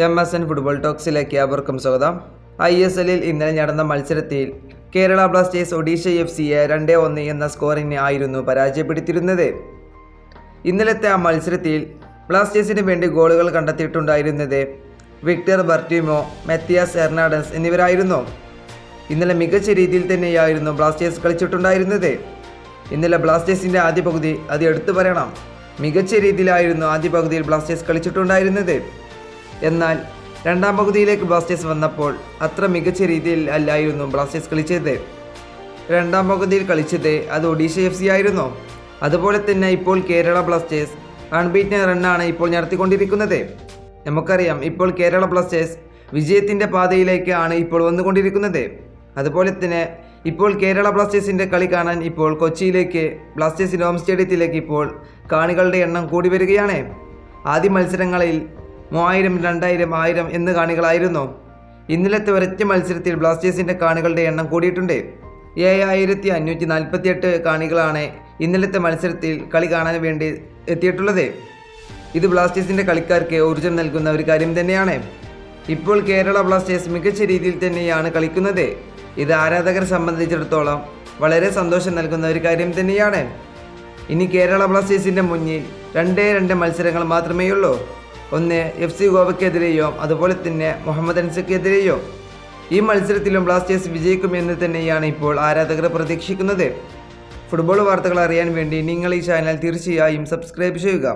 MSN football ടോക്സിലേക്ക് അവർക്കും സ്വാഗതം. ISLൽ ഇന്നലെ നടന്ന മത്സരത്തിൽ കേരള ബ്ലാസ്റ്റേഴ്സ് ഒഡീഷ FCയെ 2-1 എന്ന സ്കോറിന് ആയിരുന്നു പരാജയപ്പെടുത്തിയിരുന്നത്. ഇന്നലത്തെ ആ മത്സരത്തിൽ ബ്ലാസ്റ്റേഴ്സിന് വേണ്ടി ഗോളുകൾ കണ്ടെത്തിയിട്ടുണ്ടായിരുന്നത് വിക്ടർ ബർട്ടിമോ, മെത്തിയാസ് ഹെർണാണ്ടസ് എന്നിവരായിരുന്നു. ഇന്നലെ മികച്ച രീതിയിൽ തന്നെയായിരുന്നു ബ്ലാസ്റ്റേഴ്സ് കളിച്ചിട്ടുണ്ടായിരുന്നത്. ഇന്നലെ ബ്ലാസ്റ്റേഴ്സിൻ്റെ ആദ്യ പകുതി അത് എടുത്തു പറയണം. മികച്ച രീതിയിലായിരുന്നു ആദ്യ പകുതിയിൽ ബ്ലാസ്റ്റേഴ്സ് കളിച്ചിട്ടുണ്ടായിരുന്നത്. എന്നാൽ രണ്ടാം പകുതിയിലേക്ക് ബ്ലാസ്റ്റേഴ്സ് വന്നപ്പോൾ അത്ര മികച്ച രീതിയിൽ അല്ലായിരുന്നു ബ്ലാസ്റ്റേഴ്സ് കളിച്ചത്. രണ്ടാം പകുതിയിൽ കളിച്ചത് അത് ഒഡീഷ FC ആയിരുന്നു. അതുപോലെ തന്നെ ഇപ്പോൾ കേരള ബ്ലാസ്റ്റേഴ്സ് അൺബീറ്റൻ റണ്ണാണ് ഇപ്പോൾ നടത്തിക്കൊണ്ടിരിക്കുന്നത്. നമുക്കറിയാം, ഇപ്പോൾ കേരള ബ്ലാസ്റ്റേഴ്സ് വിജയത്തിൻ്റെ പാതയിലേക്കാണ് ഇപ്പോൾ വന്നുകൊണ്ടിരിക്കുന്നത്. അതുപോലെ തന്നെ ഇപ്പോൾ കേരള ബ്ലാസ്റ്റേഴ്സിൻ്റെ കളി കാണാൻ ഇപ്പോൾ കൊച്ചിയിലേക്ക് ബ്ലാസ്റ്റേഴ്സിൻ്റെ ഹോം സ്റ്റേഡിയത്തിലേക്ക് ഇപ്പോൾ കാണികളുടെ എണ്ണം കൂടി വരികയാണ്. ആദ്യ മത്സരങ്ങളിൽ 3000, 2000, 1000 എന്ന് കാണികളായിരുന്നു. ഇന്നലത്തെ ഒരൊറ്റ മത്സരത്തിൽ ബ്ലാസ്റ്റേഴ്സിൻ്റെ കാണികളുടെ എണ്ണം കൂടിയിട്ടുണ്ട്. 7548 കാണികളാണ് ഇന്നലത്തെ മത്സരത്തിൽ കളി കാണാൻ വേണ്ടി എത്തിയിട്ടുള്ളത്. ഇത് ബ്ലാസ്റ്റേഴ്സിൻ്റെ കളിക്കാർക്ക് ഊർജ്ജം നൽകുന്ന ഒരു കാര്യം തന്നെയാണ്. ഇപ്പോൾ കേരള ബ്ലാസ്റ്റേഴ്സ് മികച്ച രീതിയിൽ തന്നെയാണ് കളിക്കുന്നത്. ഇത് ആരാധകരെ സംബന്ധിച്ചിടത്തോളം വളരെ സന്തോഷം നൽകുന്ന ഒരു കാര്യം തന്നെയാണ്. ഇനി കേരള ബ്ലാസ്റ്റേഴ്സിൻ്റെ മുന്നിൽ 2 മത്സരങ്ങൾ മാത്രമേയുള്ളൂ. ഒന്ന് FC ഗോവയ്ക്കെതിരെയോ അതുപോലെ തന്നെ മുഹമ്മദൻസക്കെതിരെയോ. ഈ മത്സരത്തിലും ബ്ലാസ്റ്റേഴ്സ് വിജയിക്കുമെന്ന് തന്നെയാണ് ഇപ്പോൾ ആരാധകർ പ്രതീക്ഷിക്കുന്നത്. ഫുട്ബോൾ വാർത്തകൾ അറിയാൻ വേണ്ടി നിങ്ങൾ ഈ ചാനൽ തീർച്ചയായും സബ്സ്ക്രൈബ് ചെയ്യുക.